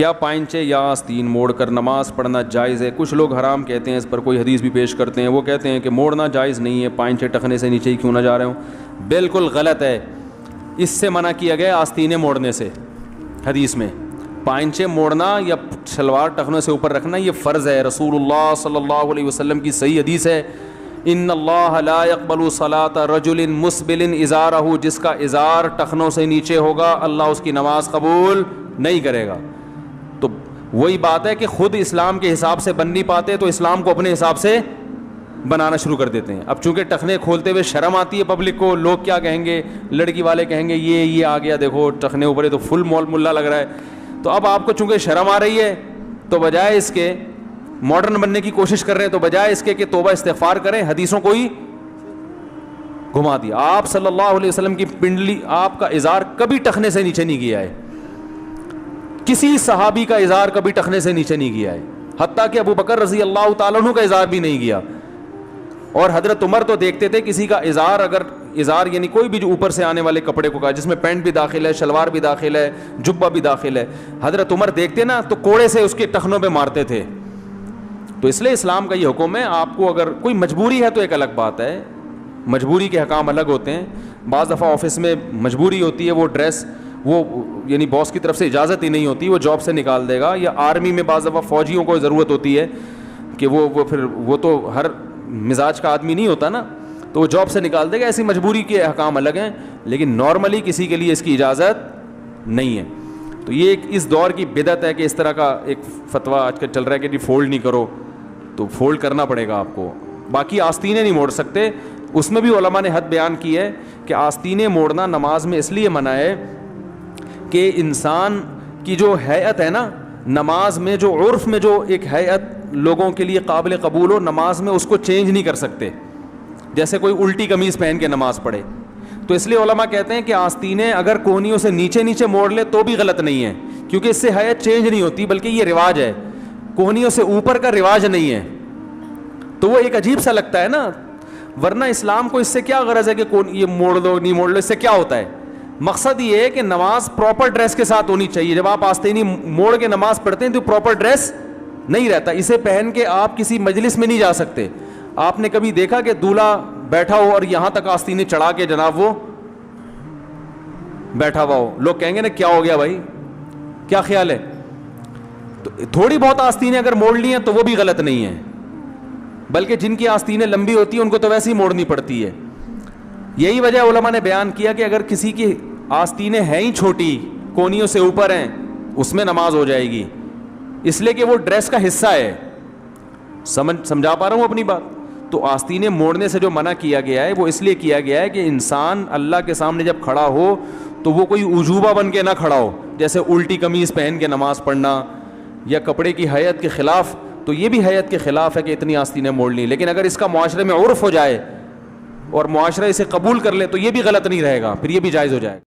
کیا پائنچے یا آستین موڑ کر نماز پڑھنا جائز ہے؟ کچھ لوگ حرام کہتے ہیں، اس پر کوئی حدیث بھی پیش کرتے ہیں. وہ کہتے ہیں کہ موڑنا جائز نہیں ہے، پائنچے ٹخنے سے نیچے ہی کیوں نہ جا رہے ہوں. بالکل غلط ہے. اس سے منع کیا گیا آستینیں موڑنے سے حدیث میں. پائنچے موڑنا یا شلوار ٹخنوں سے اوپر رکھنا یہ فرض ہے. رسول اللہ صلی اللہ علیہ وسلم کی صحیح حدیث ہے، ان اللہ لا يقبل صلاة رجل مسبل ازارہ، جس کا ازار ٹخنوں سے نیچے ہوگا اللہ اس کی نماز قبول نہیں کرے گا. تو وہی بات ہے کہ خود اسلام کے حساب سے بن نہیں پاتے تو اسلام کو اپنے حساب سے بنانا شروع کر دیتے ہیں. اب چونکہ ٹخنے کھولتے ہوئے شرم آتی ہے پبلک کو، لوگ کیا کہیں گے، لڑکی والے کہیں گے یہ آ گیا دیکھو ٹخنے اوپر تو فل مول ملا لگ رہا ہے. تو اب آپ کو چونکہ شرم آ رہی ہے تو بجائے اس کے ماڈرن بننے کی کوشش کر رہے ہیں، تو بجائے اس کے کہ توبہ استغفار کریں حدیثوں کو ہی گھما دیا. آپ صلی اللہ علیہ وسلم کی پنڈلی، آپ کا ازار کبھی ٹخنے سے نیچے نہیں گیا ہے. کسی صحابی کا ازار کبھی ٹخنے سے نیچے نہیں گیا ہے، حتیٰ کہ ابو بکر رضی اللہ تعالیٰ عنہ کا ازار بھی نہیں گیا. اور حضرت عمر تو دیکھتے تھے کسی کا ازار، اگر ازار یعنی کوئی بھی جو اوپر سے آنے والے کپڑے کو کہا جس میں پینٹ بھی داخل ہے، شلوار بھی داخل ہے، جبہ بھی داخل ہے، حضرت عمر دیکھتے نا تو کوڑے سے اس کے ٹخنوں پہ مارتے تھے. تو اس لیے اسلام کا یہ حکم ہے. آپ کو اگر کوئی مجبوری ہے تو ایک الگ بات ہے، مجبوری کے حکام الگ ہوتے ہیں. بعض دفعہ آفس میں مجبوری ہوتی ہے، وہ ڈریس وہ یعنی باس کی طرف سے اجازت ہی نہیں ہوتی، وہ جاب سے نکال دے گا. یا آرمی میں بعض دفعہ فوجیوں کو ضرورت ہوتی ہے کہ وہ پھر وہ تو ہر مزاج کا آدمی نہیں ہوتا نا، تو وہ جاب سے نکال دے گا. ایسی مجبوری کے احکام الگ ہیں، لیکن نارملی کسی کے لیے اس کی اجازت نہیں ہے. تو یہ ایک اس دور کی بدعت ہے کہ اس طرح کا ایک فتویٰ آج کل چل رہا ہے کہ جی فولڈ نہیں کرو، تو فولڈ کرنا پڑے گا آپ کو. باقی آستینیں نہیں موڑ سکتے. اس میں بھی علماء نے حد بیان کی ہے کہ آستینیں موڑنا نماز میں اس لیے منع ہے کہ انسان کی جو ہیئت ہے نا، نماز میں جو عرف میں جو ایک ہیئت لوگوں کے لیے قابل قبول ہو، نماز میں اس کو چینج نہیں کر سکتے. جیسے کوئی الٹی قمیض پہن کے نماز پڑھے، تو اس لیے علماء کہتے ہیں کہ آستینیں اگر کونیوں سے نیچے نیچے موڑ لے تو بھی غلط نہیں ہے، کیونکہ اس سے ہیئت چینج نہیں ہوتی، بلکہ یہ رواج ہے. کونیوں سے اوپر کا رواج نہیں ہے، تو وہ ایک عجیب سا لگتا ہے نا. ورنہ اسلام کو اس سے کیا غرض ہے کہ یہ موڑ لو نہیں موڑ لو، اس سے کیا ہوتا ہے؟ مقصد یہ ہے کہ نماز پراپر ڈریس کے ساتھ ہونی چاہیے. جب آپ آستینی موڑ کے نماز پڑھتے ہیں تو پراپر ڈریس نہیں رہتا. اسے پہن کے آپ کسی مجلس میں نہیں جا سکتے. آپ نے کبھی دیکھا کہ دولہا بیٹھا ہو اور یہاں تک آستینیں چڑھا کے جناب وہ بیٹھا ہوا ہو؟ لوگ کہیں گے نا کیا ہو گیا بھائی، کیا خیال ہے؟ تو تھوڑی بہت آستینیں اگر موڑ لی ہیں تو وہ بھی غلط نہیں ہے، بلکہ جن کی آستینیں لمبی ہوتی ہیں ان کو تو ویسے ہی موڑنی پڑتی ہے. یہی وجہ علماء نے بیان کیا کہ اگر کسی کی آستینیں ہیں ہی چھوٹی، کونیوں سے اوپر ہیں، اس میں نماز ہو جائے گی، اس لیے کہ وہ ڈریس کا حصہ ہے. سمجھا پا رہا ہوں اپنی بات؟ تو آستینیں موڑنے سے جو منع کیا گیا ہے وہ اس لیے کیا گیا ہے کہ انسان اللہ کے سامنے جب کھڑا ہو تو وہ کوئی عجوبہ بن کے نہ کھڑا ہو، جیسے الٹی قمیض پہن کے نماز پڑھنا یا کپڑے کی ہیئت کے خلاف. تو یہ بھی ہیئت کے خلاف ہے کہ اتنی آستینیں موڑ لیں. لیکن اگر اس کا معاشرے میں عرف ہو جائے اور معاشرہ اسے قبول کر لے تو یہ بھی غلط نہیں رہے گا، پھر یہ بھی جائز ہو جائے گا.